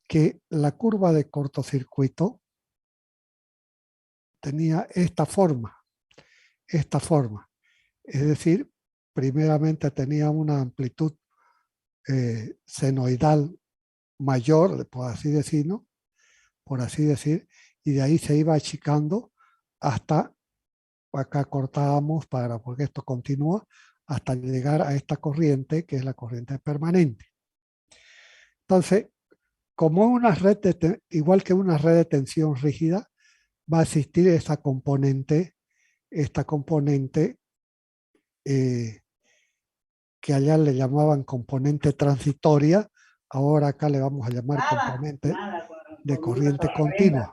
que la curva de cortocircuito tenía esta forma. Es decir, primeramente tenía una amplitud senoidal mayor, por así decir, y de ahí se iba achicando hasta, acá cortábamos porque esto continúa, hasta llegar a esta corriente, que es la corriente permanente. Entonces, como una red igual que una red de tensión rígida, va a existir esta componente que allá le llamaban componente transitoria, ahora acá le vamos a llamar componente de corriente continua.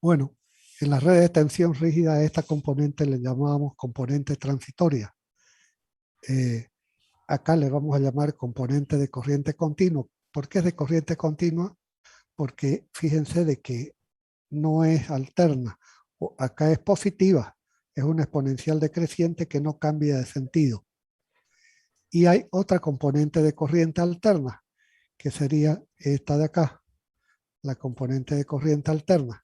Bueno, en las redes de tensión rígida a esta componente le llamábamos componente transitoria. Acá le vamos a llamar componente de corriente continua. ¿Por qué es de corriente continua? Porque fíjense de que no es alterna. Acá es positiva, es una exponencial decreciente que no cambia de sentido. Y hay otra componente de corriente alterna, que sería esta de acá, la componente de corriente alterna,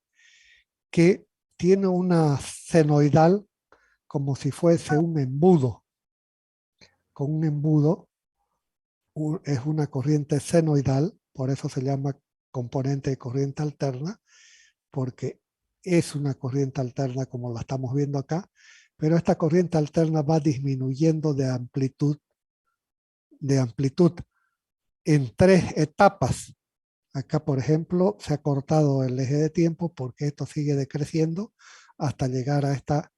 que tiene una senoidal como si fuese un embudo. Con un embudo es una corriente senoidal, por eso se llama componente de corriente alterna, porque es una corriente alterna como la estamos viendo acá, pero esta corriente alterna va disminuyendo de amplitud en 3 etapas. Acá, por ejemplo, se ha cortado el eje de tiempo porque esto sigue decreciendo hasta llegar a esta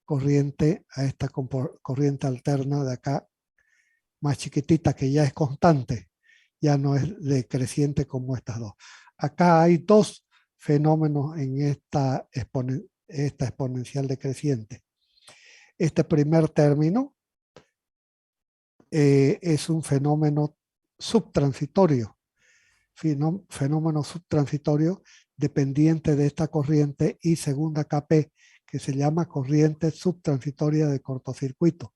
corriente alterna de acá, más chiquitita, que ya es constante, ya no es decreciente como estas dos. Acá hay 2 fenómenos en esta exponencial decreciente. Este primer término es un fenómeno subtransitorio, fenómeno subtransitorio dependiente de esta corriente y segunda KP, que se llama corriente subtransitoria de cortocircuito.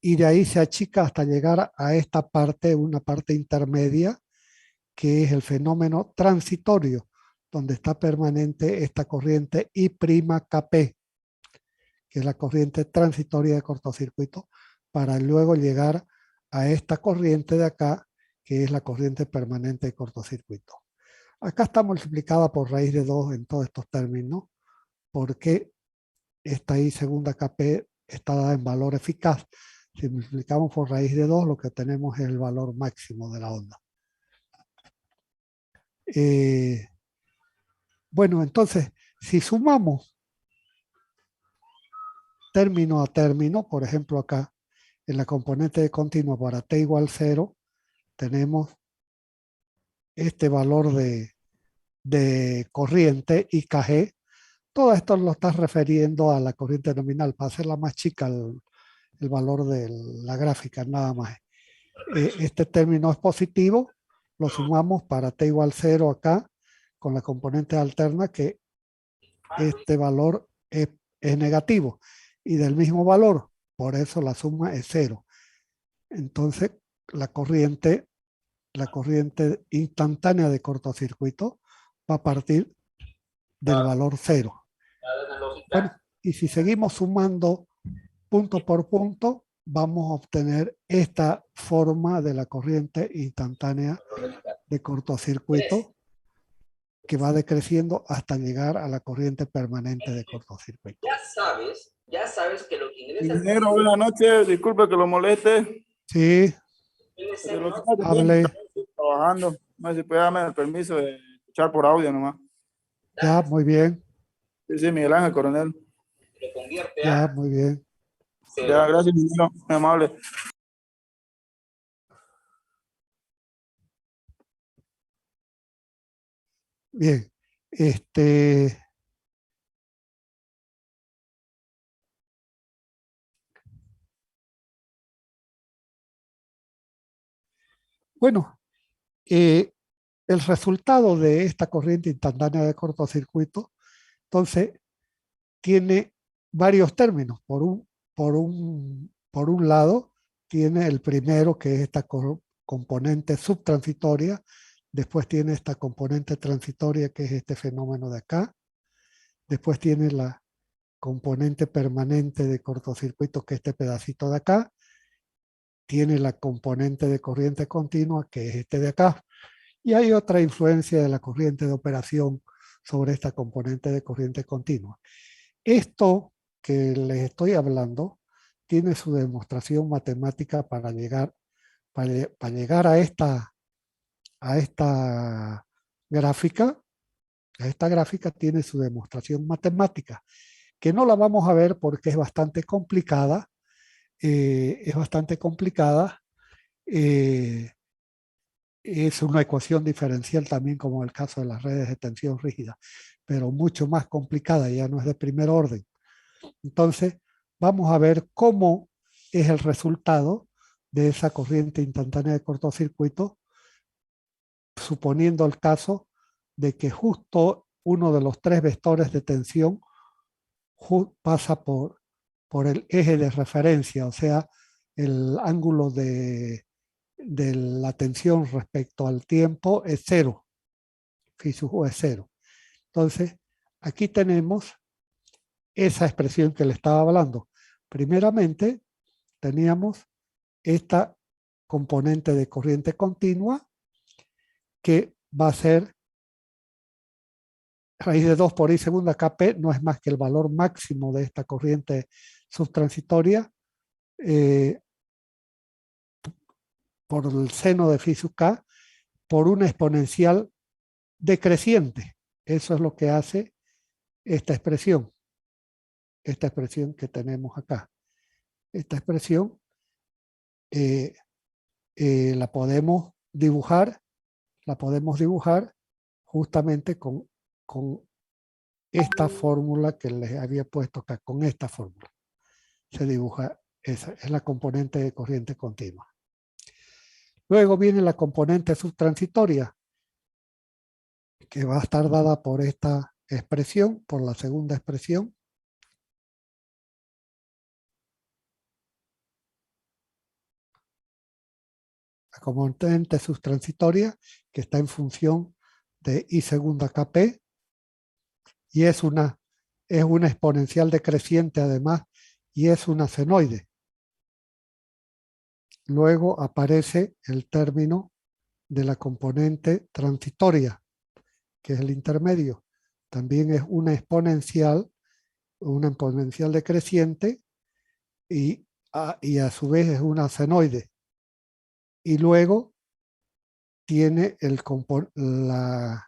Y de ahí se achica hasta llegar a esta parte, una parte intermedia, que es el fenómeno transitorio, donde está permanente esta corriente I'Kp, que es la corriente transitoria de cortocircuito, para luego llegar a esta corriente de acá, que es la corriente permanente de cortocircuito. Acá está multiplicada por raíz de 2 en todos estos términos, porque esta I segunda Kp está dada en valor eficaz. Si multiplicamos por raíz de 2, lo que tenemos es el valor máximo de la onda. Bueno, entonces, si sumamos término a término, por ejemplo acá, en la componente de continuo para t igual 0, tenemos este valor de corriente IKG. Todo esto lo está refiriendo a la corriente nominal, para hacerla más chica el valor de la gráfica, nada más. Este término es positivo, lo sumamos para t igual 0 acá, con la componente alterna, que este valor es negativo. Y del mismo valor, por eso la suma es 0. Entonces, la corriente instantánea de cortocircuito va a partir del valor 0. Bueno, y si seguimos sumando punto por punto, vamos a obtener esta forma de la corriente instantánea de cortocircuito, que va decreciendo hasta llegar a la corriente permanente de cortocircuito. Ya sabes que lo que ingresa... Ingeniero, buenas noches, disculpe que lo moleste. Sí, hable. Estoy trabajando, no sé si puede darme el permiso de escuchar por audio nomás. Ya, muy bien. Sí, Miguel Ángel, coronel. Ya, muy bien. Ya, gracias, ingeniero, muy amable. Bien, Bueno, el resultado de esta corriente instantánea de cortocircuito, entonces, tiene varios términos. Por un lado, tiene el primero, que es esta componente subtransitoria. Después tiene esta componente transitoria, que es este fenómeno de acá. Después tiene la componente permanente de cortocircuito, que es este pedacito de acá. Tiene la componente de corriente continua, que es este de acá. Y hay otra influencia de la corriente de operación sobre esta componente de corriente continua. Esto que les estoy hablando tiene su demostración matemática para llegar a esta gráfica. Esta gráfica tiene su demostración matemática, que no la vamos a ver porque es bastante complicada. Es una ecuación diferencial también, como en el caso de las redes de tensión rígida, pero mucho más complicada, ya no es de primer orden. Entonces, vamos a ver cómo es el resultado de esa corriente instantánea de cortocircuito, suponiendo el caso de que justo uno de los tres vectores de tensión pasa por el eje de referencia, o sea, el ángulo de la tensión respecto al tiempo es cero, phi sub u es cero. Entonces, aquí tenemos esa expresión que le estaba hablando. Primeramente, teníamos esta componente de corriente continua, que va a ser raíz de 2 por I segunda Kp, no es más que el valor máximo de esta corriente subtransitoria por el seno de phi sub k por una exponencial decreciente. Eso es lo que hace esta expresión que tenemos acá. Esta expresión la podemos dibujar justamente con esta fórmula que les había puesto acá. Con esta fórmula se dibuja esa, es la componente de corriente continua. Luego viene la componente subtransitoria, que va a estar dada por esta expresión, por la segunda expresión. La componente subtransitoria, que está en función de I segunda Kp, y es una exponencial decreciente además, y es una senoide. Luego aparece el término de la componente transitoria, que es el intermedio. También es una exponencial decreciente, y a su vez es una senoide. Y luego tiene la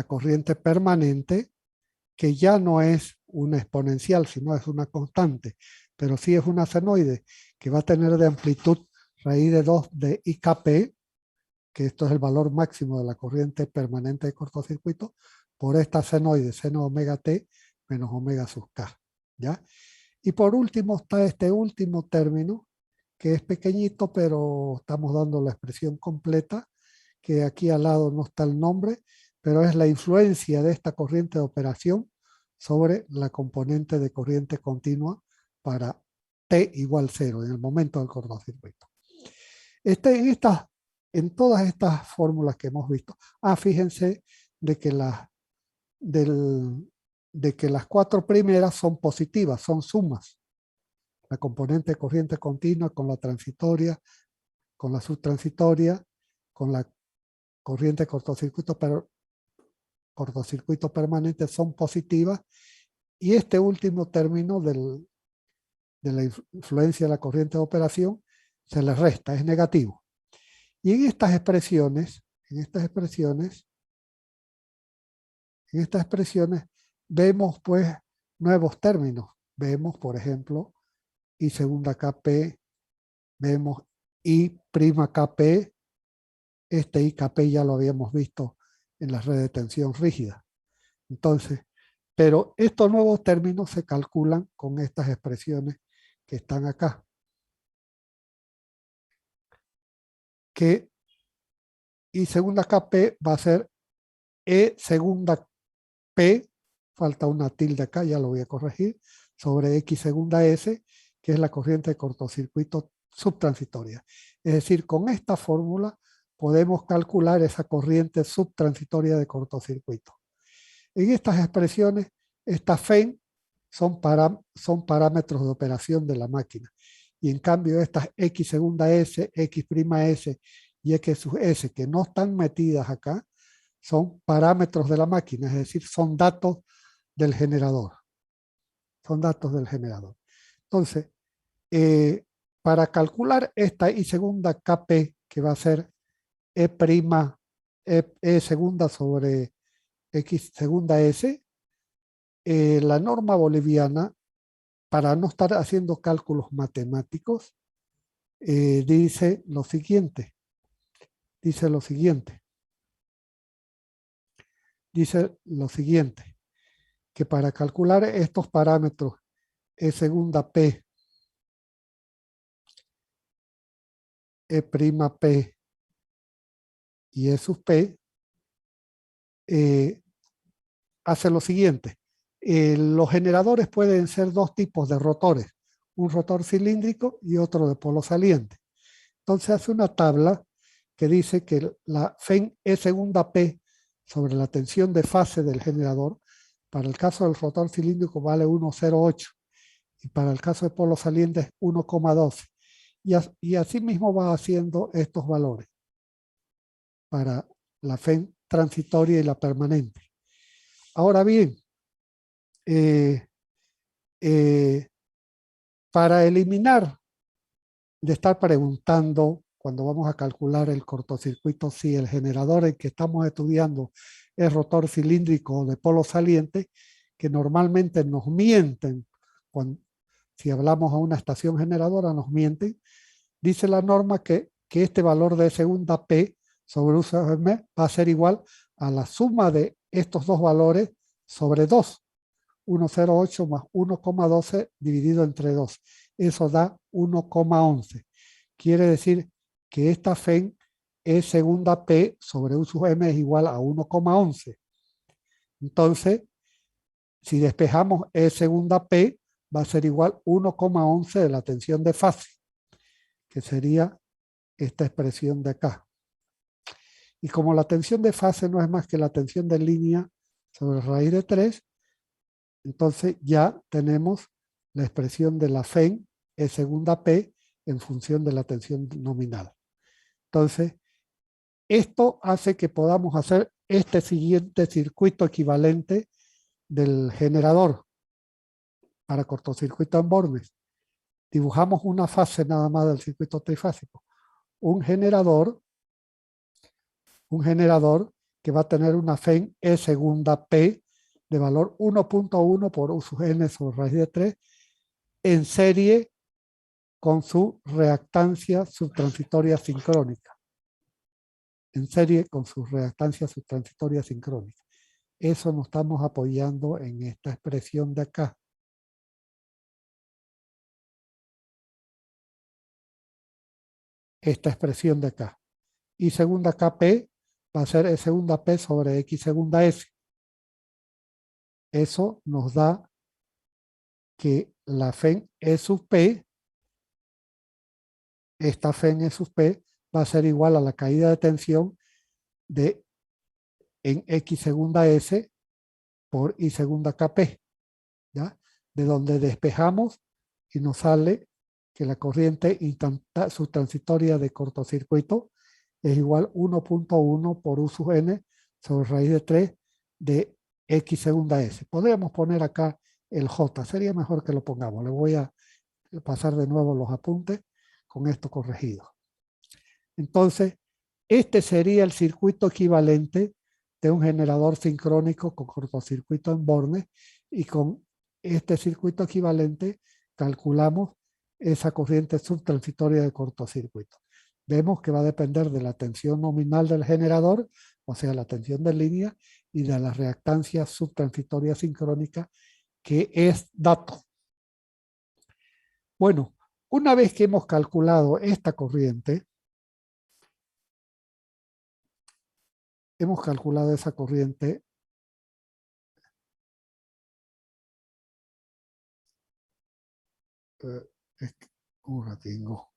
corriente permanente, que ya no es una exponencial, sino es una constante, pero sí es una senoide, que va a tener de amplitud raíz de 2 de IKP, que esto es el valor máximo de la corriente permanente de cortocircuito, por esta senoide, seno omega t menos omega sub k. ¿Ya? Y por último está este último término, que es pequeñito, pero estamos dando la expresión completa, que aquí al lado no está el nombre, pero es la influencia de esta corriente de operación sobre la componente de corriente continua para T igual 0 en el momento del cortocircuito. En todas estas fórmulas que hemos visto, fíjense de que las cuatro primeras son positivas, son sumas. La componente de corriente continua con la transitoria, con la subtransitoria, con la corriente cortocircuito permanente son positivas, y este último término de la influencia de la corriente de operación se le resta, es negativo. Y en estas expresiones vemos pues nuevos términos. Vemos, por ejemplo, I segunda Kp, vemos I prima Kp, este IKP ya lo habíamos visto en la red de tensión rígida. Entonces, pero estos nuevos términos se calculan con estas expresiones que están acá, que y segunda KP va a ser E segunda P, falta una tilde acá, ya lo voy a corregir, sobre X segunda S, que es la corriente de cortocircuito subtransitoria. Es decir, con esta fórmula podemos calcular esa corriente subtransitoria de cortocircuito. En estas expresiones, estas FEN son parámetros de operación de la máquina. Y en cambio, estas X segunda S, X prima S y X sub S, que no están metidas acá, son parámetros de la máquina, es decir, son datos del generador. Son datos del generador. Entonces, para calcular esta I segunda KP, que va a ser E prima, E segunda sobre X segunda S, la norma boliviana, para no estar haciendo cálculos matemáticos, dice lo siguiente. Dice lo siguiente, que para calcular estos parámetros E segunda P, E prima P y E sub P, hace lo siguiente. Los generadores pueden ser dos tipos de rotores, un rotor cilíndrico y otro de polo saliente. Entonces hace una tabla que dice que la FEN E segunda P sobre la tensión de fase del generador, para el caso del rotor cilíndrico vale 1,08 y para el caso de polo saliente es 1,12. Y así mismo va haciendo estos valores para la FEN transitoria y la permanente. Ahora bien, para eliminar de estar preguntando cuando vamos a calcular el cortocircuito si el generador en que estamos estudiando es rotor cilíndrico o de polo saliente, que normalmente nos mienten, si hablamos a una estación generadora nos mienten, dice la norma que este valor de segunda P sobre UCM va a ser igual a la suma de estos dos valores sobre 2. 1,08 más 1,12 dividido entre 2. Eso da 1,11. Quiere decir que esta FEN E segunda P sobre U sub M es igual a 1,11. Entonces, si despejamos E segunda P, va a ser igual a 1,11 de la tensión de fase, que sería esta expresión de acá. Y como la tensión de fase no es más que la tensión de línea sobre raíz de 3, entonces ya tenemos la expresión de la FEN E segunda P en función de la tensión nominal. Entonces, esto hace que podamos hacer este siguiente circuito equivalente del generador para cortocircuito en bornes. Dibujamos una fase nada más del circuito trifásico. Un generador que va a tener una FEN E segunda P de valor 1.1 por U sub N sobre raíz de 3 en serie con su reactancia subtransitoria sincrónica. En serie con su reactancia subtransitoria sincrónica. Eso nos estamos apoyando en esta expresión de acá. Esta expresión de acá. Y segunda KP va a ser E segunda P sobre X segunda S. Eso nos da que la FEN E sub P, esta FEN E sub P, va a ser igual a la caída de tensión en X segunda S por I segunda KP, ¿ya? De donde despejamos y nos sale que la corriente subtransitoria de cortocircuito es igual 1.1 por U sub N sobre raíz de 3 de X segunda S. Podríamos poner acá el J, sería mejor que lo pongamos. Le voy a pasar de nuevo los apuntes con esto corregido. Entonces, este sería el circuito equivalente de un generador sincrónico con cortocircuito en bornes, y con este circuito equivalente calculamos esa corriente subtransitoria de cortocircuito. Vemos que va a depender de la tensión nominal del generador, o sea, la tensión de línea, y de la reactancia subtransitoria sincrónica, que es dato. Bueno, una vez que hemos calculado esta corriente, hemos calculado esa corriente un ratingo.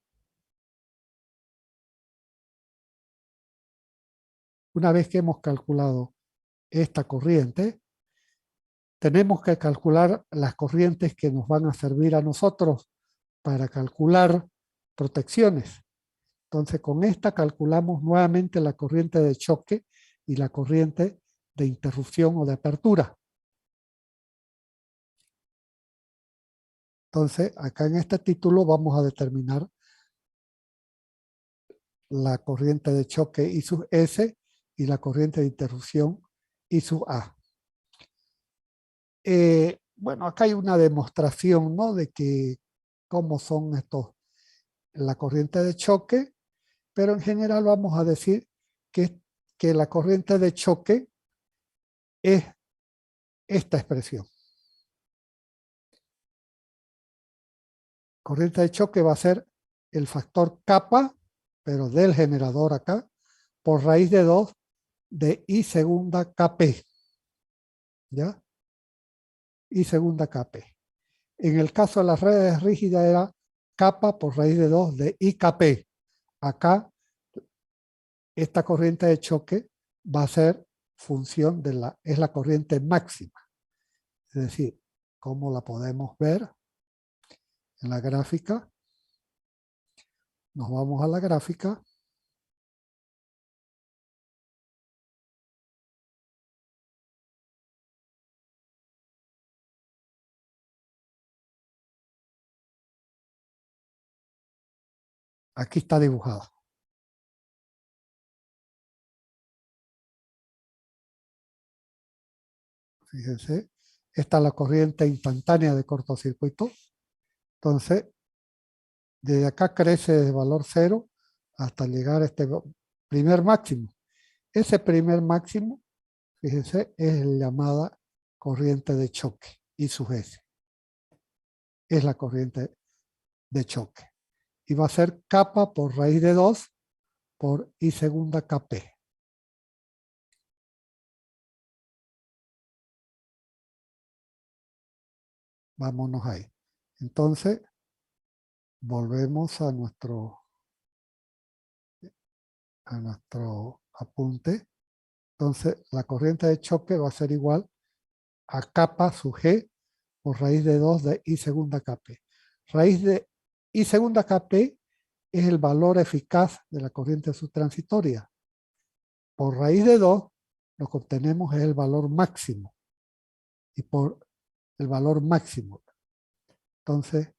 Una vez que hemos calculado esta corriente, tenemos que calcular las corrientes que nos van a servir a nosotros para calcular protecciones. Entonces, con esta calculamos nuevamente la corriente de choque y la corriente de interrupción o de apertura. Entonces, acá en este título vamos a determinar la corriente de choque I sub S y la corriente de interrupción I sub A. Bueno, acá hay una demostración, ¿no?, de que cómo son estos, la corriente de choque, pero en general vamos a decir que la corriente de choque es esta expresión. Corriente de choque va a ser el factor kappa, pero del generador acá, por raíz de 2 de I segunda Kp. ¿Ya? I segunda Kp. En el caso de las redes rígidas era kappa por raíz de 2 de IKP. Acá, esta corriente de choque va a ser función de es la corriente máxima. Es decir, ¿cómo la podemos ver? En la gráfica. Nos vamos a la gráfica. Aquí está dibujada. Fíjense, esta es la corriente instantánea de cortocircuito. Entonces, desde acá crece desde valor 0 hasta llegar a este primer máximo. Ese primer máximo, fíjense, es la llamada corriente de choque, I sub S. Es la corriente de choque. Y va a ser kappa por raíz de 2 por I segunda Kp. Vámonos ahí. Entonces, volvemos a nuestro apunte. Entonces, la corriente de choque va a ser igual a kappa sub G por raíz de 2 de I segunda Kp. Raíz de I segunda Kp es el valor eficaz de la corriente subtransitoria. Por raíz de 2, lo que obtenemos es el valor máximo. Y por el valor máximo, entonces,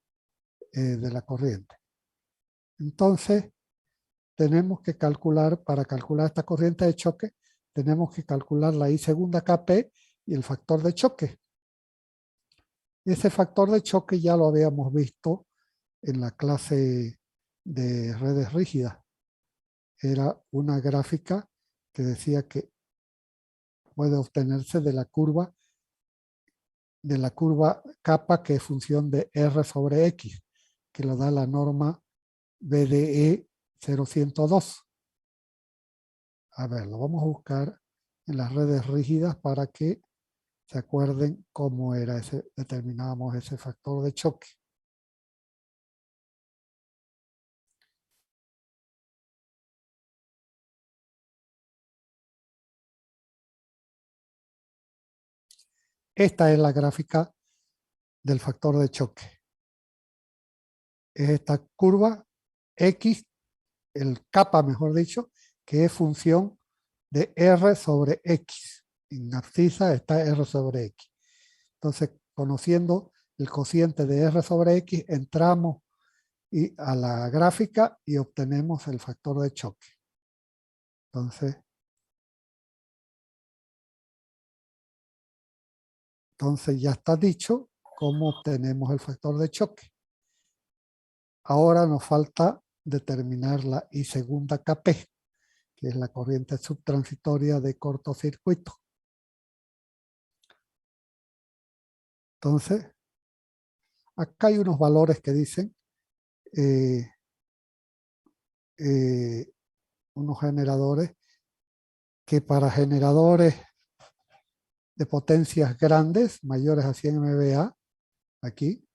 de la corriente. Entonces, tenemos que calcular, para calcular esta corriente de choque, tenemos que calcular la I segunda Kp y el factor de choque. Ese factor de choque ya lo habíamos visto en la clase de redes rígidas. Era una gráfica que decía que puede obtenerse de la curva kappa, que es función de R sobre X, que lo da la norma BDE 0102. A ver, lo vamos a buscar en las redes rígidas para que se acuerden cómo era determinábamos ese factor de choque. Esta es la gráfica del factor de choque. Es esta curva X, el kappa mejor dicho, que es función de R sobre X. En abscisa está R sobre X. Entonces, conociendo el cociente de R sobre X, entramos a la gráfica y obtenemos el factor de choque. Entonces ya está dicho cómo obtenemos el factor de choque. Ahora nos falta determinar la I segunda Kp, que es la corriente subtransitoria de cortocircuito. Entonces, acá hay unos valores que dicen unos generadores que para generadores de potencias grandes, mayores a 100 MVA, aquí,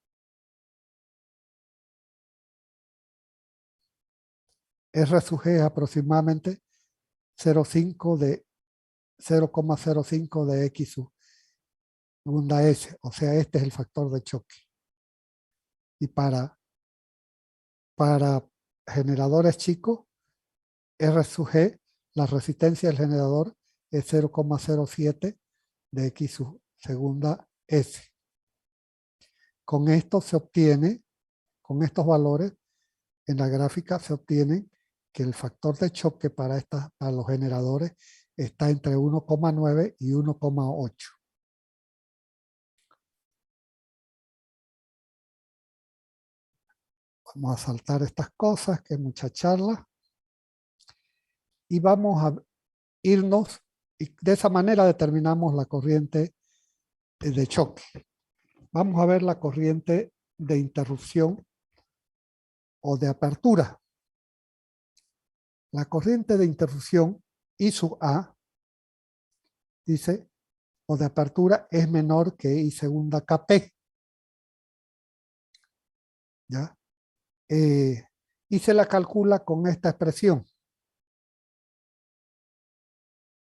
R sub G es aproximadamente 0,05 de X sub segunda S, o sea, este es el factor de choque. Y para generadores chicos, R sub G, la resistencia del generador es 0,07 de X sub segunda S. Con esto se obtiene, con estos valores, en la gráfica se obtiene que el factor de choque para los generadores está entre 1,9 y 1,8. Vamos a saltar estas cosas, que es mucha charla. Y vamos a irnos, y de esa manera determinamos la corriente de choque. Vamos a ver la corriente de interrupción o de apertura. La corriente de interrupción I sub A, dice, o de apertura es menor que I segunda KP. ¿Ya? Y se la calcula con esta expresión.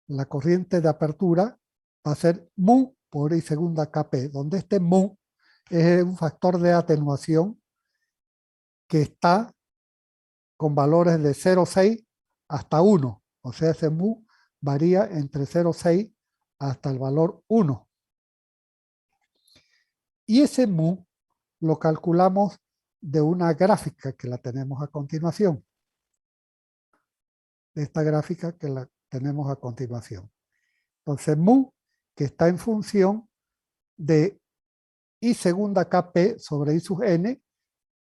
La corriente de apertura va a ser mu por I segunda KP, donde este mu es un factor de atenuación que está con valores de 0,6 hasta 1. O sea, ese mu varía entre 0,6 hasta el valor 1. Y ese mu lo calculamos de una gráfica que la tenemos a continuación. Esta gráfica que la tenemos a continuación. Entonces, mu, que está en función de I segunda KP sobre I sub n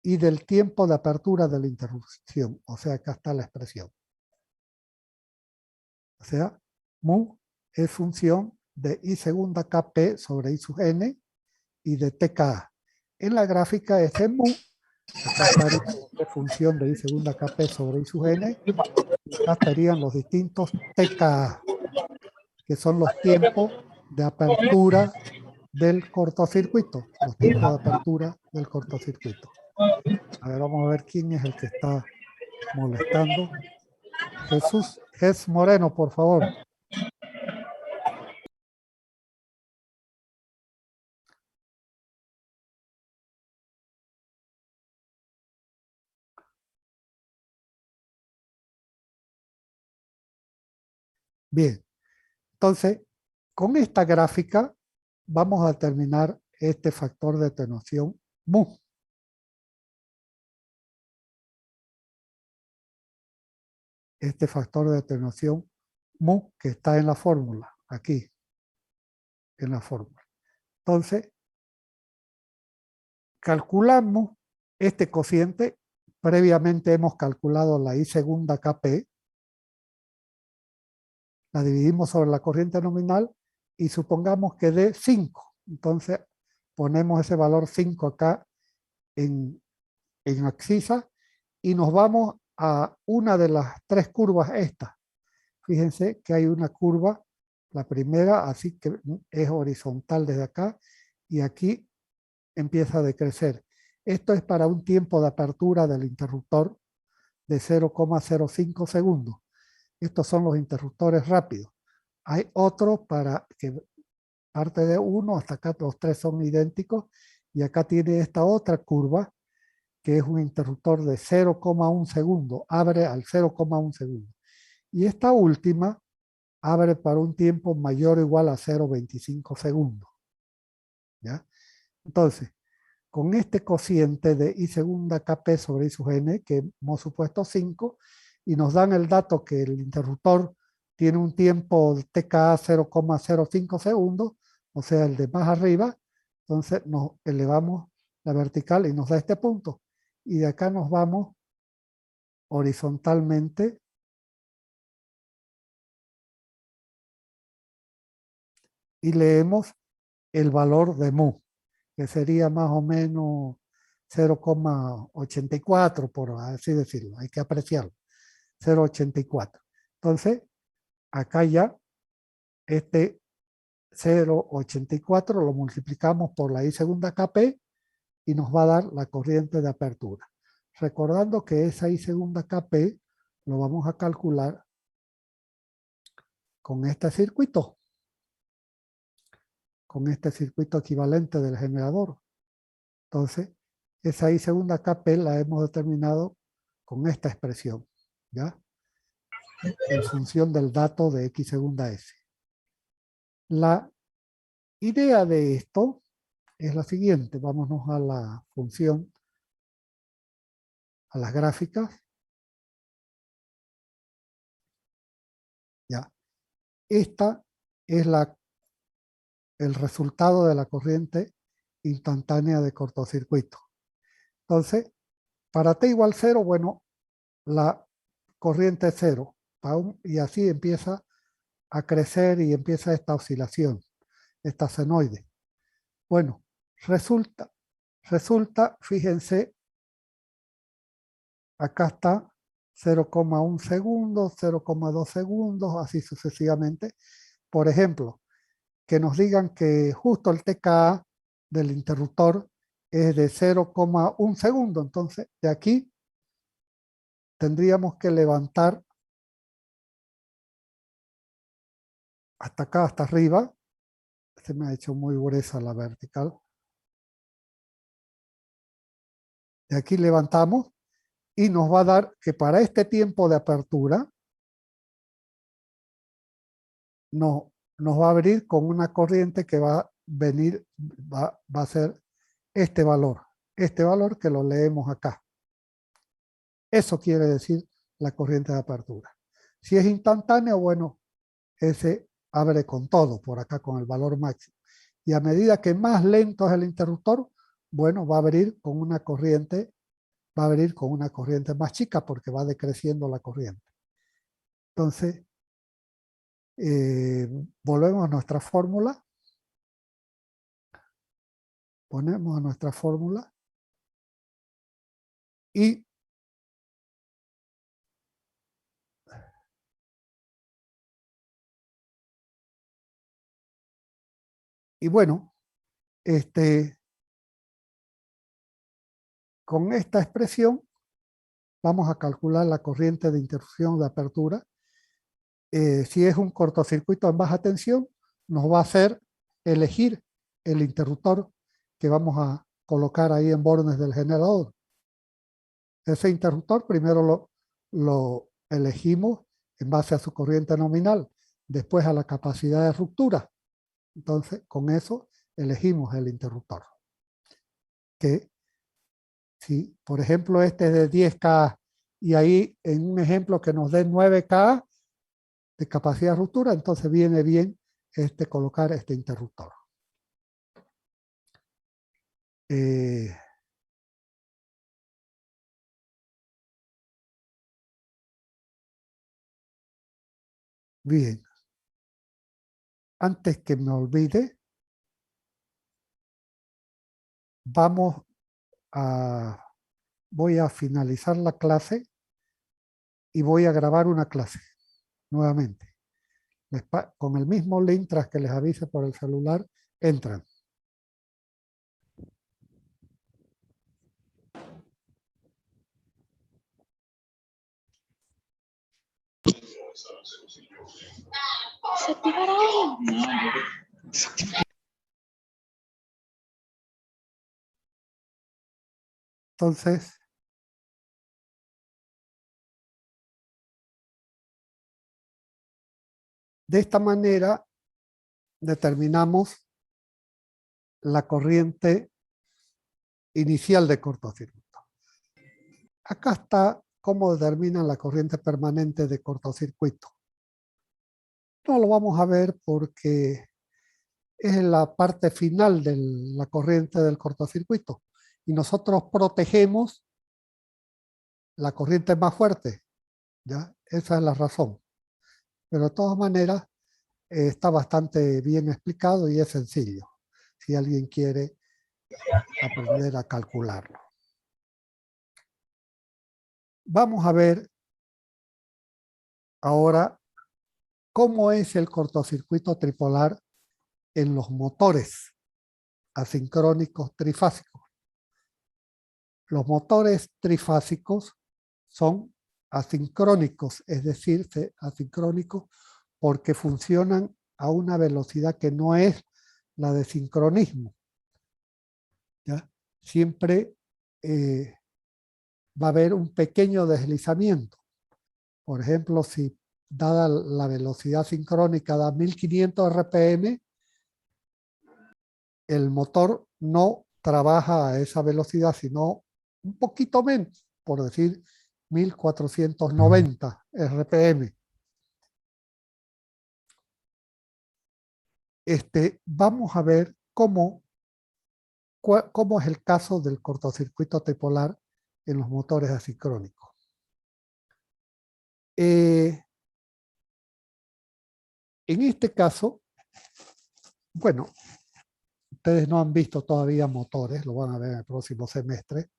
y del tiempo de apertura de la interrupción. O sea, acá está la expresión. O sea, mu es función de I segunda KP sobre I sub n y de TKA. En la gráfica ese mu, acá estaría la función de I segunda KP sobre I sub n, y acá estarían los distintos TKA, que son los tiempos de apertura del cortocircuito. Los tiempos de apertura del cortocircuito. A ver, vamos a ver quién es el que está molestando. Jesús Moreno, por favor. Bien, entonces, con esta gráfica vamos a determinar este factor de atenuación mu. Este factor de atenuación mu que está en la fórmula, aquí, en la fórmula. Entonces, calculamos este cociente. Previamente hemos calculado la I segunda KP, la dividimos sobre la corriente nominal y supongamos que dé 5. Entonces ponemos ese valor 5 acá en abscisa y nos vamos a una de las tres curvas estas. Fíjense que hay una curva, la primera, así que es horizontal desde acá y aquí empieza a decrecer. Esto es para un tiempo de apertura del interruptor de 0,05 segundos. Estos son los interruptores rápidos. Hay otro para que parte de 1 hasta acá, los tres son idénticos. Y acá tiene esta otra curva, que es un interruptor de 0,1 segundo. Abre al 0,1 segundo. Y esta última abre para un tiempo mayor o igual a 0,25 segundos. ¿Ya? Entonces, con este cociente de I segunda KP sobre I sub n, que hemos supuesto 5, y nos dan el dato que el interruptor tiene un tiempo de TKA 0,05 segundos, o sea, el de más arriba, entonces nos elevamos la vertical y nos da este punto. Y de acá nos vamos horizontalmente y leemos el valor de mu, que sería más o menos 0,84, por así decirlo, hay que apreciarlo, 0,84. Entonces, acá ya este 0,84 lo multiplicamos por la I segunda KP y nos va a dar la corriente de apertura. Recordando que esa I segunda KP lo vamos a calcular con este circuito equivalente del generador. Entonces, esa I segunda KP la hemos determinado con esta expresión, ¿ya? En función del dato de X segunda S. La idea de esto es la siguiente. Vámonos a la función, a las gráficas. Ya. Esta es el resultado de la corriente instantánea de cortocircuito. Entonces, para T igual 0, bueno, la corriente es 0. Y así empieza a crecer y empieza esta oscilación, esta senoide. Bueno, resulta, fíjense, acá está 0,1 segundos, 0,2 segundos, así sucesivamente. Por ejemplo, que nos digan que justo el TKA del interruptor es de 0,1 segundo. Entonces, de aquí tendríamos que levantar hasta acá, hasta arriba. Se me ha hecho muy gruesa la vertical. De aquí levantamos y nos va a dar que para este tiempo de apertura nos va a abrir con una corriente que va a venir, va a ser este valor que lo leemos acá. Eso quiere decir la corriente de apertura. Si es instantáneo, bueno, ese abre con todo, por acá con el valor máximo. Y a medida que más lento es el interruptor, bueno, va a abrir con una corriente más chica porque va decreciendo la corriente. Entonces, volvemos a nuestra fórmula. Ponemos a nuestra fórmula. Y bueno, con esta expresión vamos a calcular la corriente de interrupción de apertura. Si es un cortocircuito en baja tensión, nos va a hacer elegir el interruptor que vamos a colocar ahí en bornes del generador. Ese interruptor primero lo elegimos en base a su corriente nominal, después a la capacidad de ruptura. Entonces, con eso elegimos el interruptor. Que si, por ejemplo, este es de 10K y ahí en un ejemplo que nos dé 9K de capacidad de ruptura, entonces viene bien colocar este interruptor. Bien. Antes que me olvide, voy a finalizar la clase y voy a grabar una clase nuevamente. Con el mismo link, tras que les avise por el celular, entran. ¿Se activará ahora? Entonces, de esta manera determinamos la corriente inicial de cortocircuito. Acá está cómo determinan la corriente permanente de cortocircuito. No lo vamos a ver porque es la parte final de la corriente del cortocircuito y nosotros protegemos la corriente más fuerte, ¿ya? Esa es la razón. Pero de todas maneras está bastante bien explicado y es sencillo, si alguien quiere aprender a calcularlo. Vamos a ver ahora ¿Cómo es el cortocircuito tripolar en los motores asincrónicos trifásicos? Los motores trifásicos son asincrónicos, es decir, asincrónicos porque funcionan a una velocidad que no es la de sincronismo. ¿Ya? Siempre va a haber un pequeño deslizamiento. Por ejemplo, si dada la velocidad sincrónica da 1500 RPM, el motor no trabaja a esa velocidad, sino un poquito menos, por decir 1490 RPM. Vamos a ver cómo es el caso del cortocircuito tripolar en los motores asincrónicos. En este caso, bueno, ustedes no han visto todavía motores, lo van a ver en el próximo semestre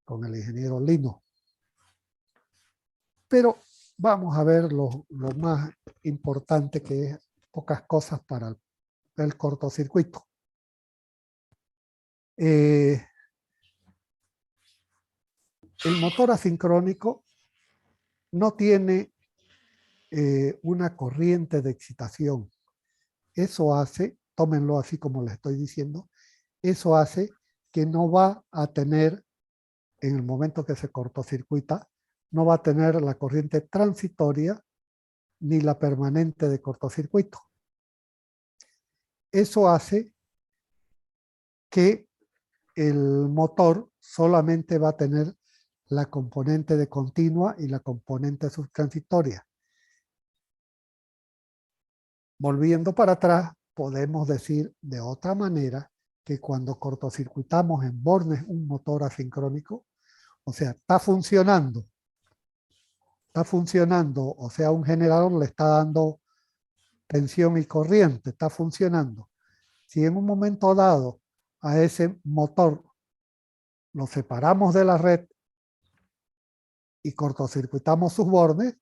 con el ingeniero Lino. Pero vamos a ver lo más importante, que es pocas cosas para el cortocircuito. El motor asincrónico no tiene una corriente de excitación. Eso hace, tómenlo así como les estoy diciendo, eso hace que no va a tener, en el momento que se cortocircuita, no va a tener la corriente transitoria ni la permanente de cortocircuito. Eso hace que el motor solamente va a tener la componente de continua y la componente subtransitoria. Volviendo para atrás, podemos decir de otra manera que cuando cortocircuitamos en bornes un motor asincrónico, o sea, está funcionando, o sea, un generador le está dando tensión y corriente, está funcionando. Si en un momento dado a ese motor lo separamos de la red y cortocircuitamos sus bornes,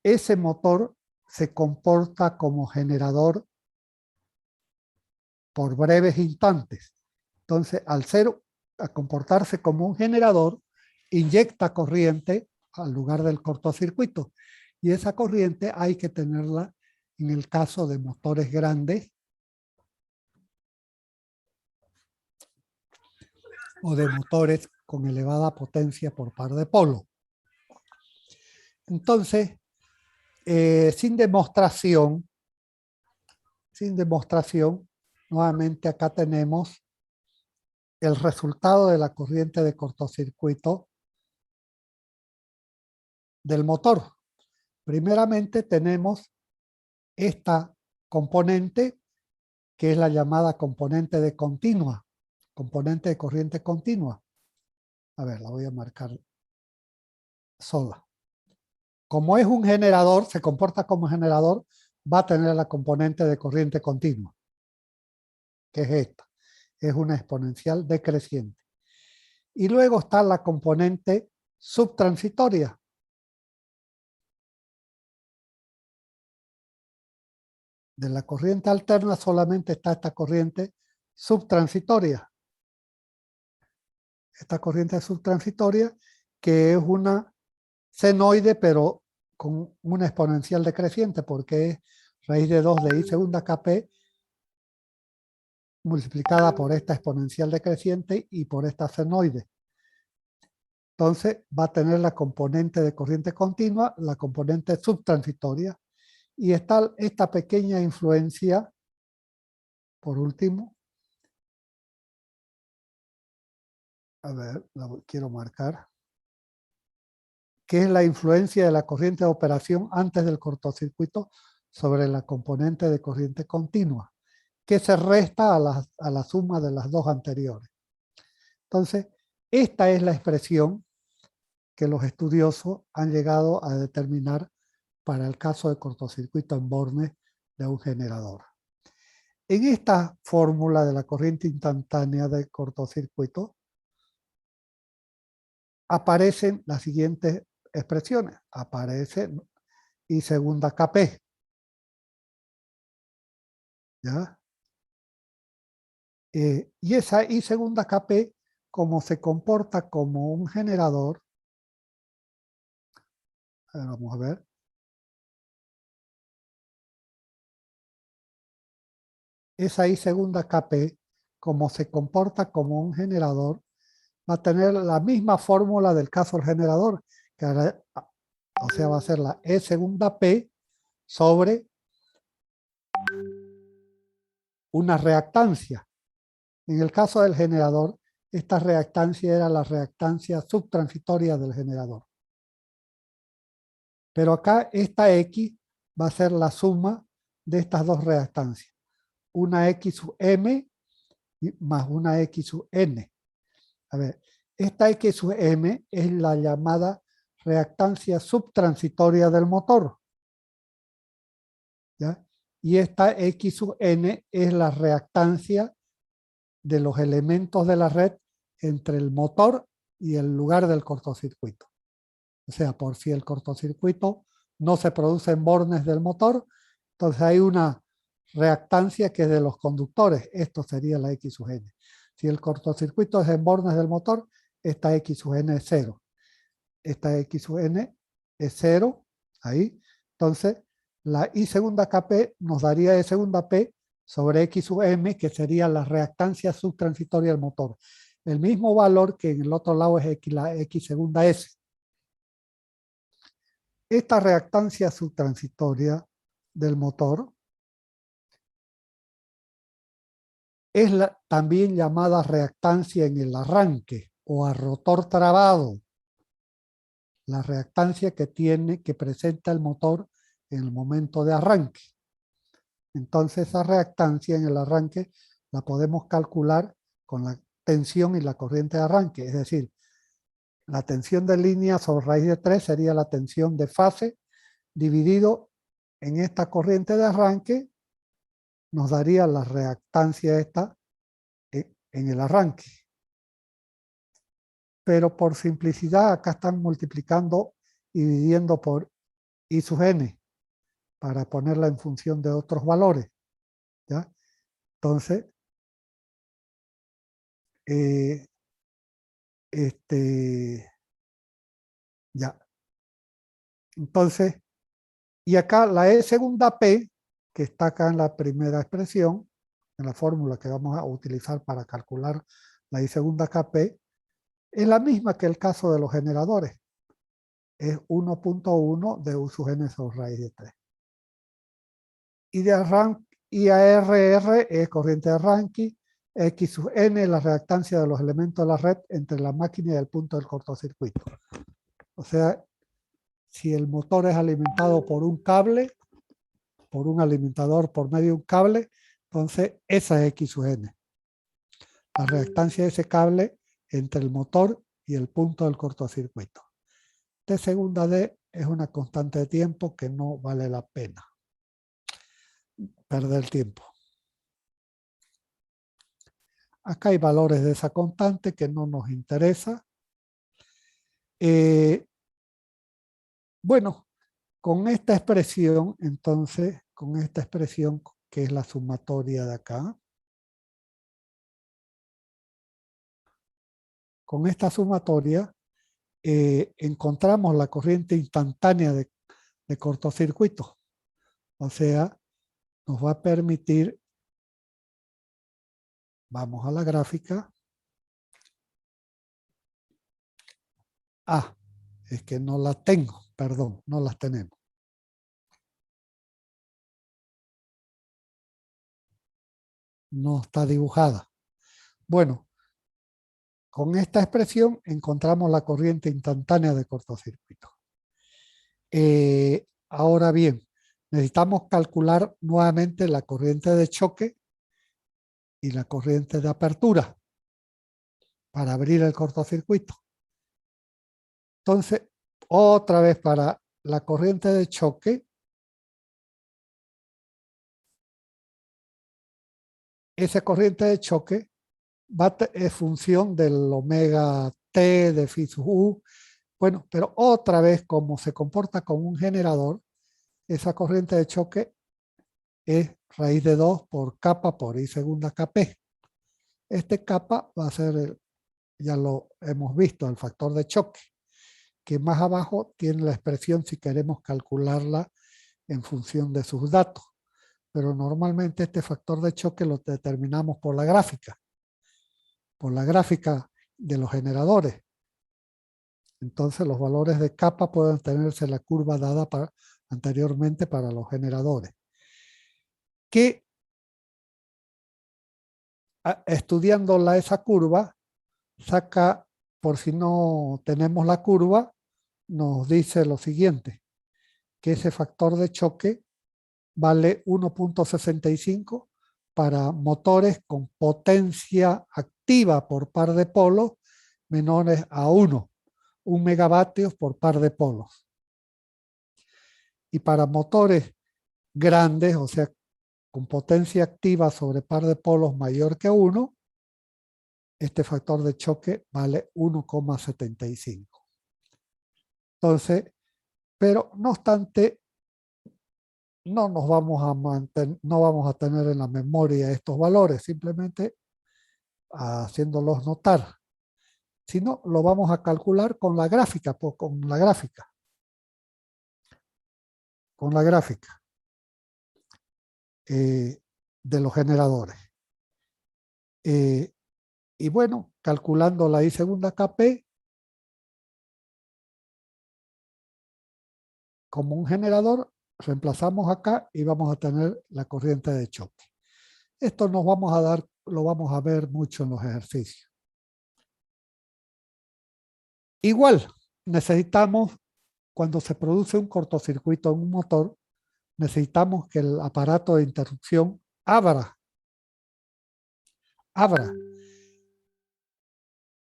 ese motor se comporta como generador por breves instantes. Entonces, al comportarse como un generador, inyecta corriente al lugar del cortocircuito. Y esa corriente hay que tenerla en el caso de motores grandes o de motores con elevada potencia por par de polo. Entonces, sin demostración, nuevamente acá tenemos el resultado de la corriente de cortocircuito del motor. Primeramente tenemos esta componente, que es la llamada componente de continua, componente de corriente continua. A ver, la voy a marcar sola. Como es un generador, se comporta como generador, va a tener la componente de corriente continua, que es esta. Es una exponencial decreciente. Y luego está la componente subtransitoria. De la corriente alterna solamente está esta corriente subtransitoria. Esta corriente subtransitoria, que es una senoide, pero con una exponencial decreciente, porque es raíz de 2 de I segunda Kp multiplicada por esta exponencial decreciente y por esta senoide. Entonces va a tener la componente de corriente continua, la componente subtransitoria, y está esta pequeña influencia, por último, a ver, la quiero marcar, que es la influencia de la corriente de operación antes del cortocircuito sobre la componente de corriente continua, que se resta a la suma de las dos anteriores. Entonces, esta es la expresión que los estudiosos han llegado a determinar para el caso de cortocircuito en bornes de un generador. En esta fórmula de la corriente instantánea de cortocircuito aparecen las siguientes expresiones. Aparece I segunda KP. ¿Ya? Y esa I segunda KP, como se comporta como un generador, vamos a ver. Esa I segunda KP, como se comporta como un generador, va a tener la misma fórmula del caso del generador, que ahora, o sea, va a ser la E segunda P sobre una reactancia. En el caso del generador, esta reactancia era la reactancia subtransitoria del generador. Pero acá esta X va a ser la suma de estas dos reactancias. Una X sub M más una X sub N. A ver, esta X sub M es la llamada reactancia subtransitoria del motor. ¿Ya? Y esta X sub N es la reactancia de los elementos de la red entre el motor y el lugar del cortocircuito. O sea, por si el cortocircuito no se produce en bornes del motor, entonces hay una reactancia que es de los conductores. Esto sería la X sub N. Si el cortocircuito es en bornes del motor, esta X sub N es 0. Esta X sub N es 0, ahí. Entonces, la I segunda KP nos daría E segunda P sobre X sub M, que sería la reactancia subtransitoria del motor. El mismo valor que en el otro lado es X, la X segunda S. Esta reactancia subtransitoria del motor es también llamada reactancia en el arranque o a rotor trabado. La reactancia que presenta el motor en el momento de arranque. Entonces esa reactancia en el arranque la podemos calcular con la tensión y la corriente de arranque. Es decir, la tensión de línea sobre raíz de 3 sería la tensión de fase dividido en esta corriente de arranque, nos daría la reactancia esta en el arranque. Pero por simplicidad acá están multiplicando y dividiendo por I sub N para ponerla en función de otros valores. ¿Ya? Entonces, ya. Entonces, y acá la E segunda P, que está acá en la primera expresión, en la fórmula que vamos a utilizar para calcular la I segunda KP, es la misma que el caso de los generadores. Es 1.1 de U sub N sobre raíz de 3. Y de arranque, IARR es corriente de arranque, X sub N la reactancia de los elementos de la red entre la máquina y el punto del cortocircuito. O sea, si el motor es alimentado por un cable, por un alimentador por medio de un cable, entonces esa es X sub N. La reactancia de ese cable entre el motor y el punto del cortocircuito. T segunda D es una constante de tiempo que no vale la pena perder el tiempo. Acá hay valores de esa constante que no nos interesa. Bueno, con esta expresión, entonces, con esta expresión que es la sumatoria de acá, con esta sumatoria encontramos la corriente instantánea de cortocircuito. O sea, nos va a permitir, vamos a la gráfica. Ah, es que no la tengo, perdón, no las tenemos. No está dibujada. Bueno, con esta expresión encontramos la corriente instantánea de cortocircuito. Ahora bien, necesitamos calcular nuevamente la corriente de choque y la corriente de apertura para abrir el cortocircuito. Entonces, otra vez para la corriente de choque, esa corriente de choque es función del omega T de phi sub U. Bueno, pero otra vez, como se comporta como un generador, esa corriente de choque es raíz de 2 por kappa por I segunda Kp. Este kappa va a ser, ya lo hemos visto, el factor de choque, que más abajo tiene la expresión si queremos calcularla en función de sus datos. Pero normalmente este factor de choque lo determinamos por la gráfica de los generadores. Entonces los valores de kappa pueden tenerse en la curva dada anteriormente para los generadores. Que estudiando esa curva, saca, por si no tenemos la curva, nos dice lo siguiente, que ese factor de choque vale 1.65 para motores con potencia activa por par de polos menores a 1 megavatios por par de polos. Y para motores grandes, o sea, con potencia activa sobre par de polos mayor que 1, este factor de choque vale 1,75. Entonces, pero no obstante, no vamos a tener en la memoria estos valores, simplemente haciéndolos notar, sino lo vamos a calcular con la gráfica, con la gráfica de los generadores. Y bueno, calculando la I segunda Kp como un generador, reemplazamos acá y vamos a tener la corriente de choque. Esto lo vamos a ver mucho en los ejercicios. Igual, necesitamos, cuando se produce un cortocircuito en un motor, necesitamos que el aparato de interrupción abra.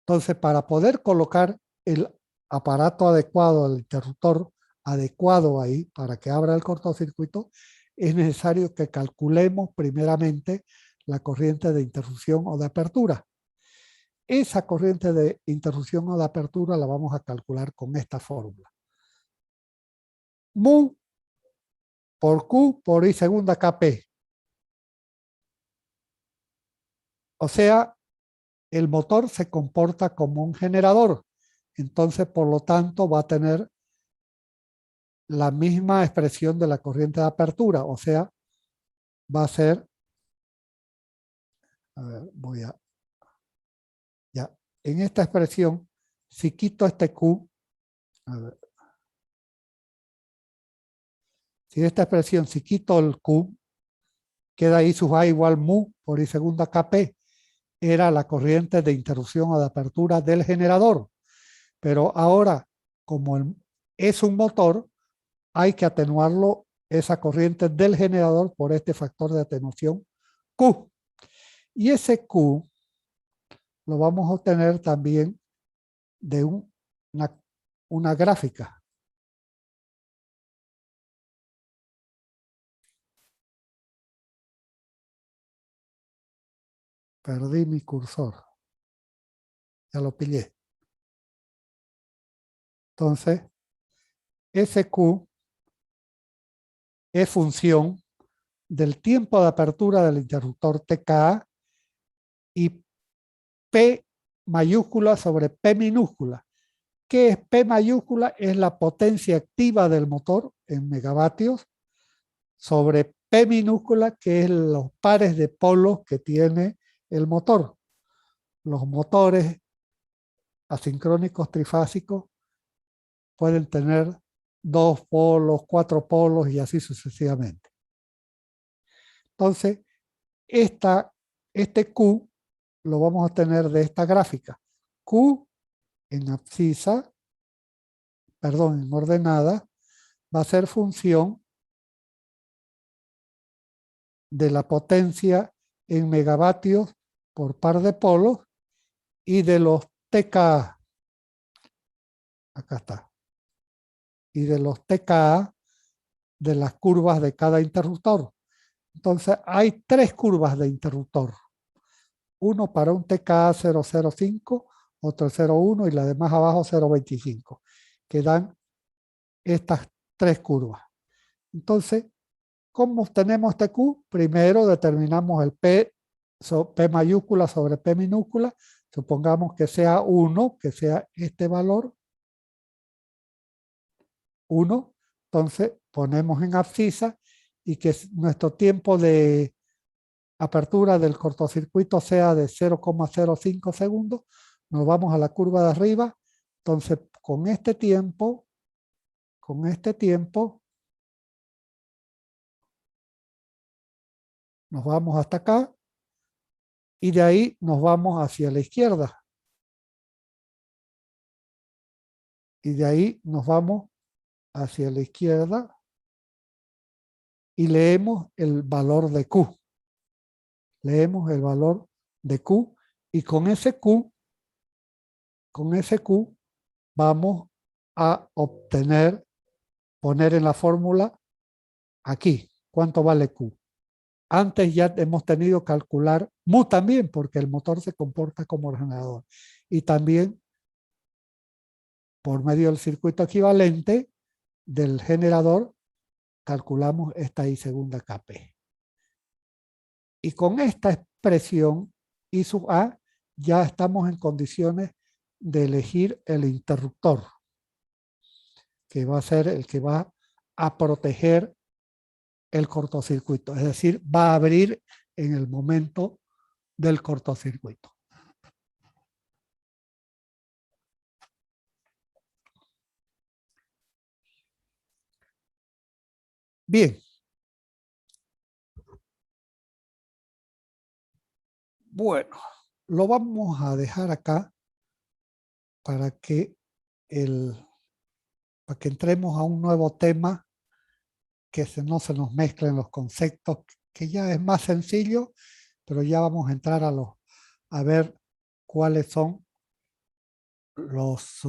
Entonces, para poder colocar el aparato adecuado, el interruptor adecuado ahí, para que abra el cortocircuito, es necesario que calculemos primeramente la corriente de interrupción o de apertura. Esa corriente de interrupción o de apertura la vamos a calcular con esta fórmula. Mu por Q por I segunda Kp. O sea, el motor se comporta como un generador. Entonces, por lo tanto, va a tener la misma expresión de la corriente de apertura. O sea, va a ser... A ver, ya. En esta expresión, si quito este Q... A ver, si esta expresión, si quito el Q, queda ahí sub A igual mu por I segunda Kp. Era la corriente de interrupción o de apertura del generador. Pero ahora, como es un motor, hay que atenuarlo, esa corriente del generador, por este factor de atenuación Q. Y ese Q lo vamos a obtener también de una gráfica. Perdí mi cursor. Ya lo pillé. Entonces, ese Q es función del tiempo de apertura del interruptor TKA y P mayúscula sobre P minúscula. ¿Qué es P mayúscula? Es la potencia activa del motor en megavatios sobre P minúscula, que es los pares de polos que tiene el motor. Los motores asincrónicos trifásicos pueden tener 2 polos, 4 polos y así sucesivamente. Entonces, este Q lo vamos a tener de esta gráfica. Q en abscisa, perdón, en ordenada, va a ser función de la potencia en megavatios por par de polos y de los TKA. Acá está. Y de los TKA de las curvas de cada interruptor. Entonces hay 3 curvas de interruptor. Uno para un TKA 005, otro 01 y la de más abajo 025. que dan estas tres curvas. Entonces, ¿cómo obtenemos este Q? Primero determinamos el P mayúscula sobre P minúscula. Supongamos que sea 1, que sea este valor. 1. Entonces, ponemos en abscisa y que nuestro tiempo de apertura del cortocircuito sea de 0,05 segundos. Nos vamos a la curva de arriba. Entonces, con este tiempo, nos vamos hasta acá y de ahí nos vamos hacia la izquierda. Y de ahí nos vamos hacia la izquierda y leemos el valor de Q. Leemos el valor de Q y con ese Q vamos a obtener, poner en la fórmula aquí, ¿cuánto vale Q? Antes ya hemos tenido que calcular mu también, porque el motor se comporta como generador. Y también, por medio del circuito equivalente del generador, calculamos esta I segunda KP. Y con esta expresión I sub A, ya estamos en condiciones de elegir el interruptor, que va a ser el que va a proteger el cortocircuito, es decir, va a abrir en el momento del cortocircuito. Bien. Bueno, lo vamos a dejar acá para que entremos a un nuevo tema que no se nos mezclen los conceptos, que ya es más sencillo, pero ya vamos a entrar a ver cuáles son los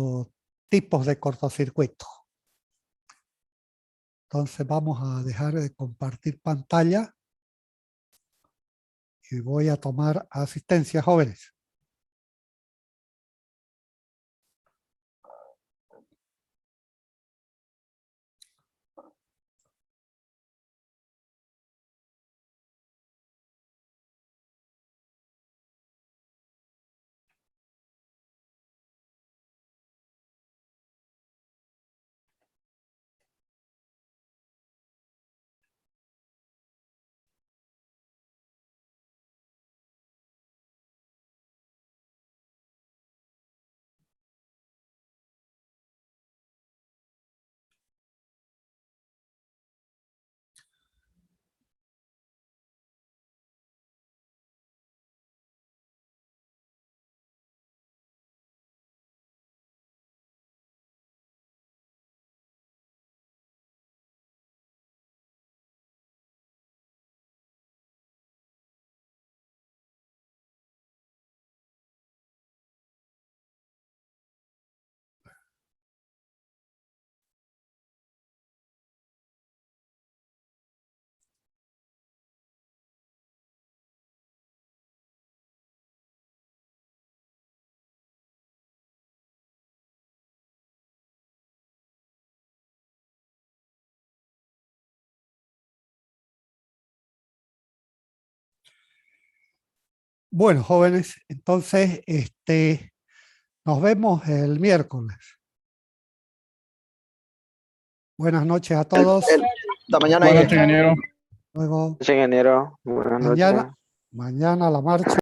tipos de cortocircuito. Entonces vamos a dejar de compartir pantalla y voy a tomar asistencia, jóvenes. Bueno, jóvenes, entonces nos vemos el miércoles. Buenas noches a todos. La mañana. Buenas noches, ingeniero. Luego, Ingeniero, buenas noches. mañana la marcha.